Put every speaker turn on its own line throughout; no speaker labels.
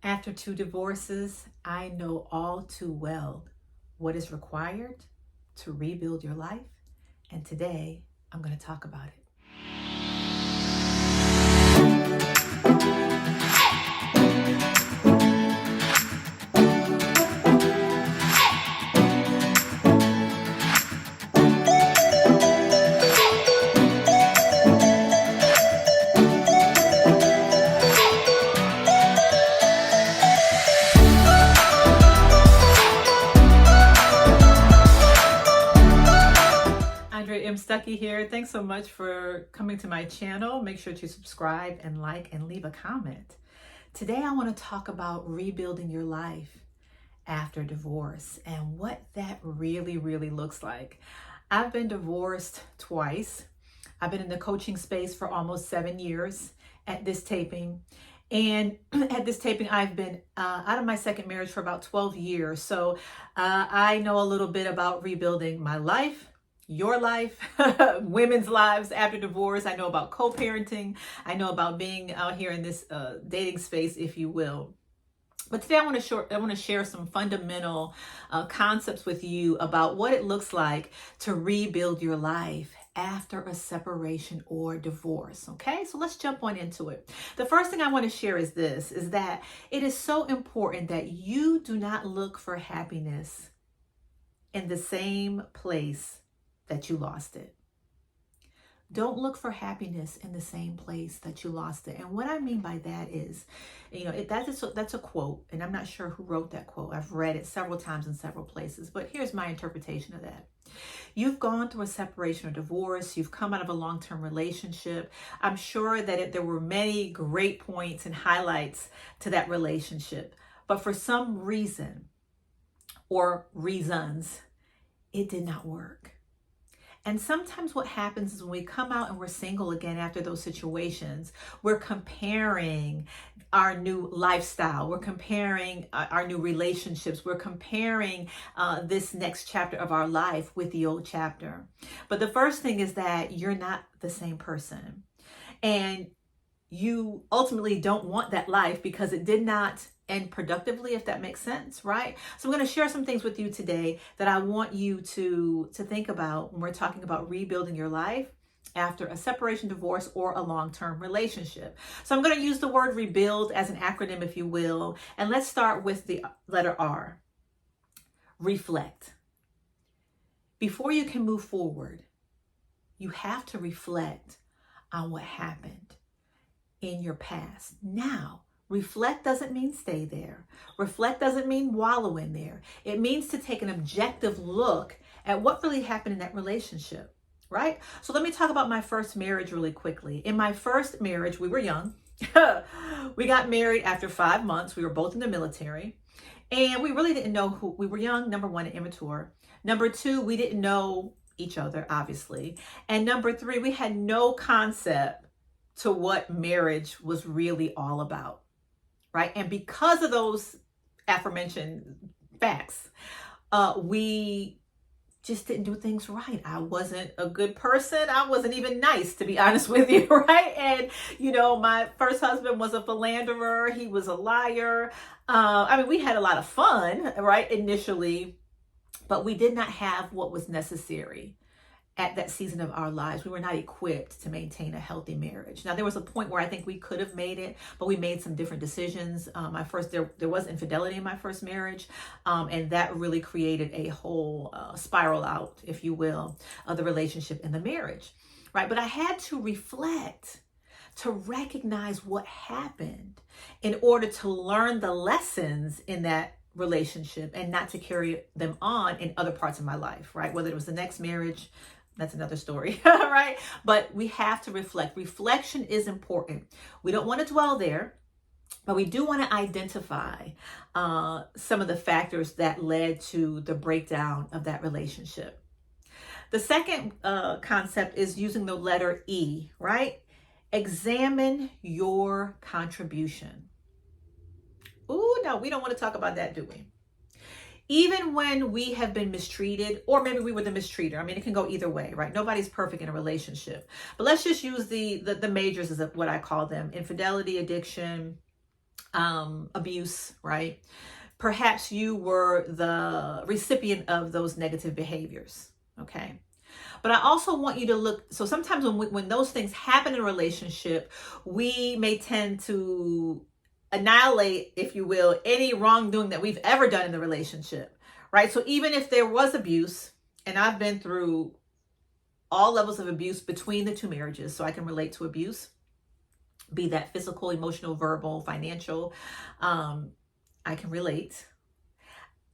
After 2 divorces, I know all too well what is required to rebuild your life. And today, I'm going to talk about it. Andrea here. Thanks so much for coming to my channel. Make sure to subscribe and like and leave a comment. Today I want to talk about rebuilding your life after divorce and what that really looks like. I've been divorced twice. I've been in the coaching space for almost 7 years at this taping. And at this taping, I've been out of my second marriage for about 12 years. So I know a little bit about rebuilding my life, your life, women's lives after divorce. I know about co-parenting. I know about being out here in this dating space, if you will. But today I want to share some fundamental concepts with you about what it looks like to rebuild your life after a separation or divorce. Okay, so let's jump on into it. The first thing I want to share is this, is that it is so important that you do not look for happiness in the same place that you lost it. Don't look for happiness in the same place that you lost it. And what I mean by that is, that's a quote, and I'm not sure who wrote that quote. I've read it several times in several places, but here's my interpretation of that. You've gone through a separation or divorce. You've come out of a long-term relationship. I'm sure that there were many great points and highlights to that relationship, but for some reason or reasons, it did not work. And sometimes what happens is when we come out and we're single again after those situations, we're comparing our new lifestyle. We're comparing our new relationships. We're comparing this next chapter of our life with the old chapter. But the first thing is that you're not the same person. And you ultimately don't want that life because it did not end productively, if that makes sense, right? So I'm going to share some things with you today that I want you to think about when we're talking about rebuilding your life after a separation, divorce, or a long-term relationship. So I'm going to use the word rebuild as an acronym, if you will. And let's start with the letter R. Reflect. Before you can move forward, you have to reflect on what happened in your past. Now, reflect doesn't mean stay there. Reflect doesn't mean wallow in there. It means to take an objective look at what really happened in that relationship, right? So let me talk about my first marriage really quickly. In my first marriage, we were young. We got married after 5 months. We were both in the military. And we really didn't know who we were. Young, number one, and immature. Number two, we didn't know each other, obviously. And number three, we had no concept to what marriage was really all about, right? And because of those aforementioned facts, we just didn't do things right. I wasn't a good person. I wasn't even nice, to be honest with you, right? And, my first husband was a philanderer. He was a liar. We had a lot of fun, right, initially, but we did not have what was necessary at that season of our lives. We were not equipped to maintain a healthy marriage. Now, there was a point where I think we could have made it, but we made some different decisions. There was infidelity in my first marriage, and that really created a whole spiral out, if you will, of the relationship and the marriage, right? But I had to reflect to recognize what happened in order to learn the lessons in that relationship and not to carry them on in other parts of my life, right? Whether it was the next marriage, that's another story, right? But we have to reflect. Reflection is important. We don't want to dwell there, but we do want to identify some of the factors that led to the breakdown of that relationship. The second concept is using the letter E, right? Examine your contribution. Ooh, no, we don't want to talk about that, do we? Even when we have been mistreated, or maybe we were the mistreater. It can go either way, right? Nobody's perfect in a relationship. But let's just use the majors as what I call them: infidelity, addiction, abuse, right? Perhaps you were the recipient of those negative behaviors, okay? But I also want you to look. So sometimes when those things happen in a relationship, we may tend to annihilate, if you will, any wrongdoing that we've ever done in the relationship, right? So even if there was abuse, and I've been through all levels of abuse between the two marriages, so I can relate to abuse, be that physical, emotional, verbal, financial. I can relate.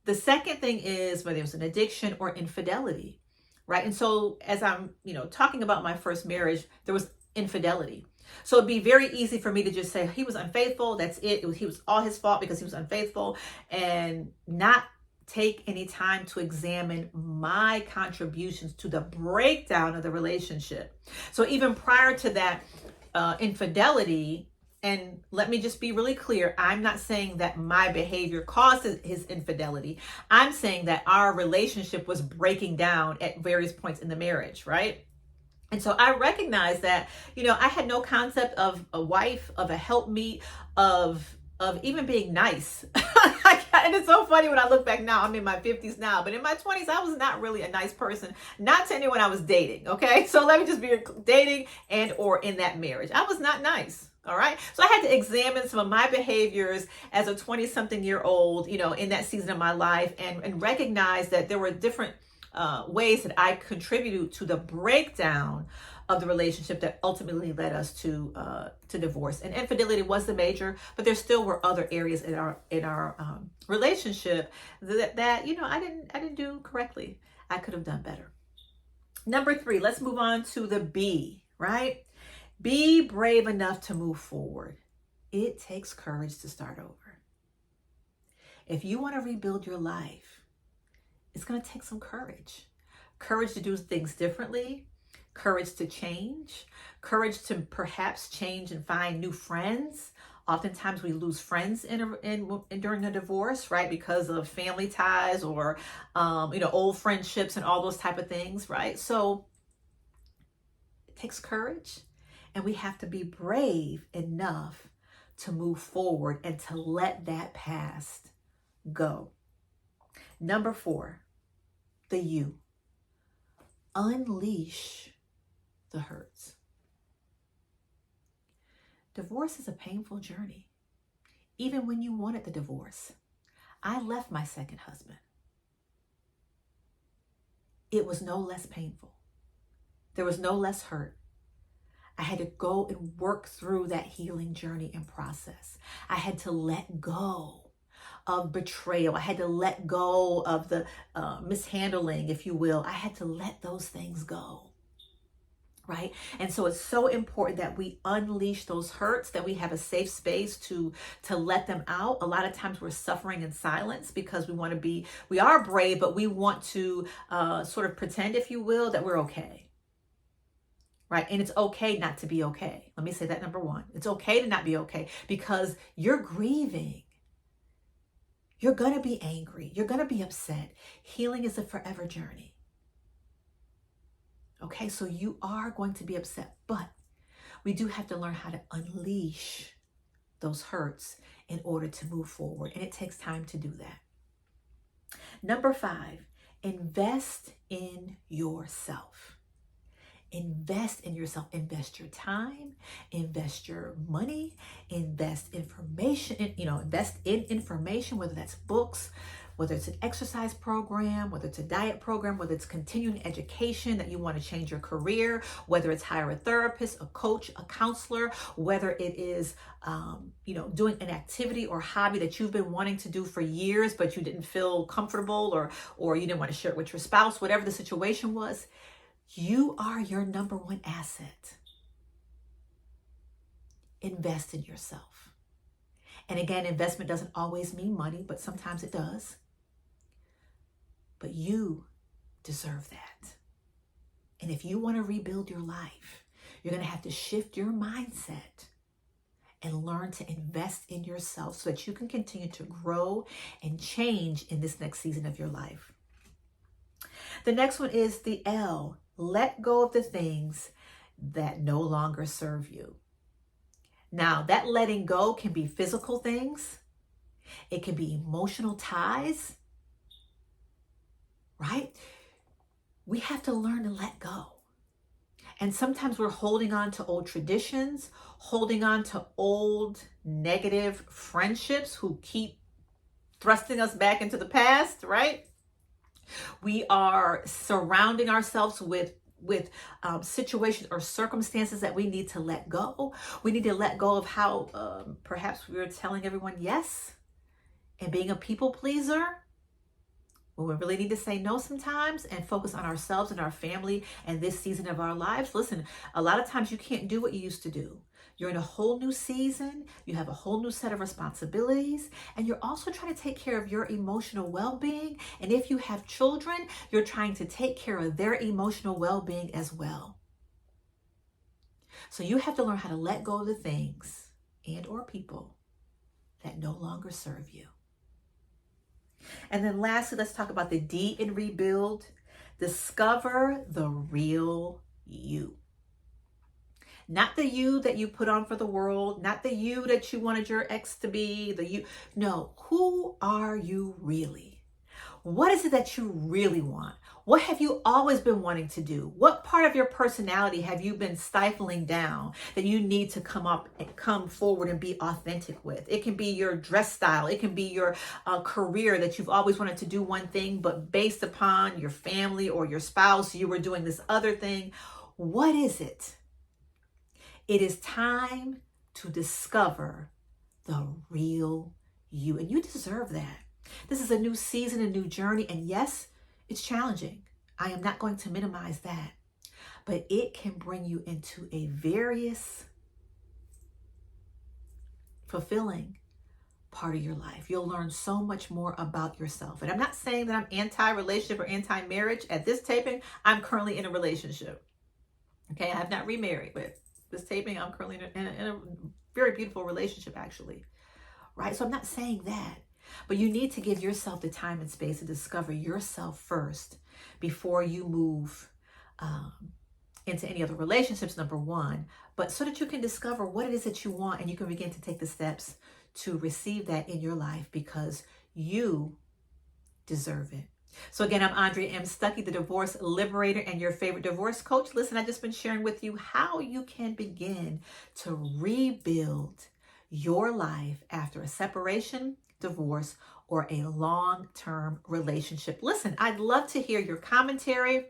The second thing is whether it was an addiction or infidelity, right? And so as I'm, talking about my first marriage, there was infidelity. So it'd be very easy for me to just say he was unfaithful. That's it. He was all his fault because he was unfaithful, and not take any time to examine my contributions to the breakdown of the relationship. So even prior to that infidelity, and let me just be really clear, I'm not saying that my behavior caused his infidelity. I'm saying that our relationship was breaking down at various points in the marriage, right? And so I recognize that, I had no concept of a wife, of a helpmeet, of even being nice. And it's so funny when I look back now. I'm in my 50s now, but in my 20s, I was not really a nice person, not to anyone I was dating. Okay. So let me just be dating and or in that marriage. I was not nice. All right. So I had to examine some of my behaviors as a 20-something-year-old, in that season of my life, and recognize that there were different ways that I contributed to the breakdown of the relationship that ultimately led us to divorce. And infidelity was the major, but there still were other areas in our relationship that I didn't do correctly. I could have done better. Number 3, let's move on to the B, right? Be brave enough to move forward. It takes courage to start over. If you want to rebuild your life, it's going to take some courage. Courage to do things differently, courage to change, courage to perhaps change and find new friends. Oftentimes we lose friends during a divorce, right? Because of family ties or, old friendships and all those type of things, right? So it takes courage, and we have to be brave enough to move forward and to let that past go. Number 4, the U. Unleash the hurts. Divorce is a painful journey. Even when you wanted the divorce, I left my second husband. It was no less painful. There was no less hurt. I had to go and work through that healing journey and process. I had to let go of betrayal. I had to let go of the mishandling, if you will. I had to let those things go, right? And so it's so important that we unleash those hurts, that we have a safe space to let them out. A lot of times we're suffering in silence because we are brave, but we want to sort of pretend, if you will, that we're okay. Right? And it's okay not to be okay. Let me say that, number 1. It's okay to not be okay because you're grieving. You're going to be angry. You're going to be upset. Healing is a forever journey. Okay, so you are going to be upset, but we do have to learn how to unleash those hurts in order to move forward. And it takes time to do that. Number 5, invest in yourself. Invest in yourself. Invest your time, invest your money, invest information, invest in information, whether that's books, whether it's an exercise program, whether it's a diet program, whether it's continuing education that you want to change your career, whether it's hire a therapist, a coach, a counselor, whether it is, doing an activity or hobby that you've been wanting to do for years, but you didn't feel comfortable or you didn't want to share it with your spouse, whatever the situation was. You are your number 1 asset. Invest in yourself. And again, investment doesn't always mean money, but sometimes it does. But you deserve that. And if you want to rebuild your life, you're going to have to shift your mindset and learn to invest in yourself so that you can continue to grow and change in this next season of your life. The next one is the L. Let go of the things that no longer serve you. Now, that letting go can be physical things. It can be emotional ties, right? We have to learn to let go. And sometimes we're holding on to old traditions, holding on to old negative friendships who keep thrusting us back into the past, right? We are surrounding ourselves with situations or circumstances that we need to let go. We need to let go of how perhaps we were telling everyone yes and being a people pleaser, when we really need to say no sometimes and focus on ourselves and our family and this season of our lives. Listen, a lot of times you can't do what you used to do. You're in a whole new season. You have a whole new set of responsibilities, and you're also trying to take care of your emotional well-being. And if you have children, you're trying to take care of their emotional well-being as well. So you have to learn how to let go of the things and or people that no longer serve you. And then lastly, let's talk about the D in rebuild. Discover the real you. Not the you that you put on for the world, not the you that you wanted your ex to be, the you. No, who are you really? What is it that you really want? What have you always been wanting to do? What part of your personality have you been stifling down that you need to come forward and be authentic with? It can be your dress style. It can be your career that you've always wanted to do one thing, but based upon your family or your spouse, you were doing this other thing. What is it? It is time to discover the real you, and you deserve that. This is a new season, a new journey, and yes, it's challenging. I am not going to minimize that, but it can bring you into a various fulfilling part of your life. You'll learn so much more about yourself. And I'm not saying that I'm anti-relationship or anti-marriage. At this taping, I'm currently in a relationship. Okay, I have not remarried, but this taping, I'm currently in a very beautiful relationship, actually. Right? So I'm not saying that. But you need to give yourself the time and space to discover yourself first before you move into any other relationships, number one. But so that you can discover what it is that you want, and you can begin to take the steps to receive that in your life, because you deserve it. So again, I'm Andrea M. Stuckey, the divorce liberator and your favorite divorce coach. Listen, I've just been sharing with you how you can begin to rebuild your life after a separation, divorce, or a long-term relationship. Listen, I'd love to hear your commentary.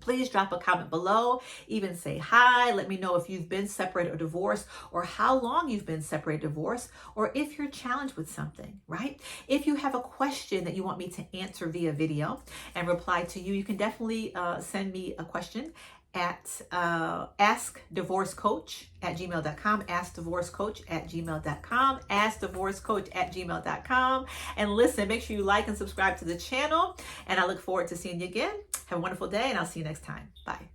Please drop a comment below. Even say hi. Let me know if you've been separated or divorced, or how long you've been separated or divorced, or if you're challenged with something, right? If you have a question that you want me to answer via video and reply to you, you can definitely send me a question at askdivorcecoach@gmail.com, askdivorcecoach@gmail.com, askdivorcecoach@gmail.com. And listen, make sure you like and subscribe to the channel, and I look forward to seeing you again. Have a wonderful day, and I'll see you next time. Bye.